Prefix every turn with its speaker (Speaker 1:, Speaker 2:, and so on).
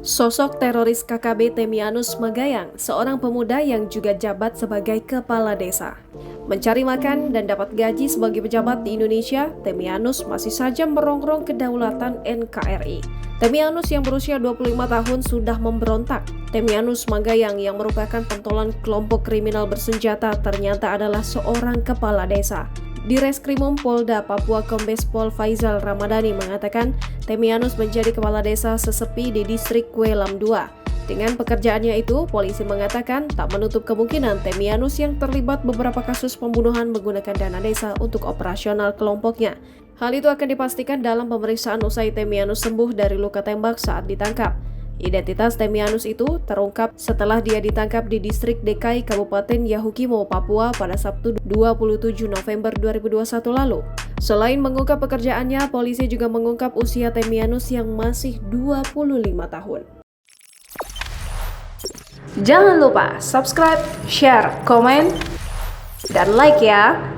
Speaker 1: Sosok teroris KKB Temianus Magayang, seorang pemuda yang juga jabat sebagai kepala desa. Mencari makan dan dapat gaji sebagai pejabat di Indonesia, Temianus masih saja merongrong kedaulatan NKRI. Temianus yang berusia 25 tahun sudah memberontak. Temianus Magayang yang merupakan pentolan kelompok kriminal bersenjata ternyata adalah seorang kepala desa. Di Reskrimum Polda Papua Kombes Pol Faizal Ramadhani mengatakan Temianus menjadi kepala desa sesepi di distrik Welam II. Dengan pekerjaannya itu, polisi mengatakan tak menutup kemungkinan Temianus yang terlibat beberapa kasus pembunuhan menggunakan dana desa untuk operasional kelompoknya. Hal itu akan dipastikan dalam pemeriksaan usai Temianus sembuh dari luka tembak saat ditangkap. Identitas Temianus itu terungkap setelah dia ditangkap di distrik DKI Kabupaten Yahukimo, Papua pada Sabtu 27 November 2021 lalu. Selain mengungkap pekerjaannya, polisi juga mengungkap usia Temianus yang masih 25 tahun. Jangan lupa subscribe, share, komen, dan like ya!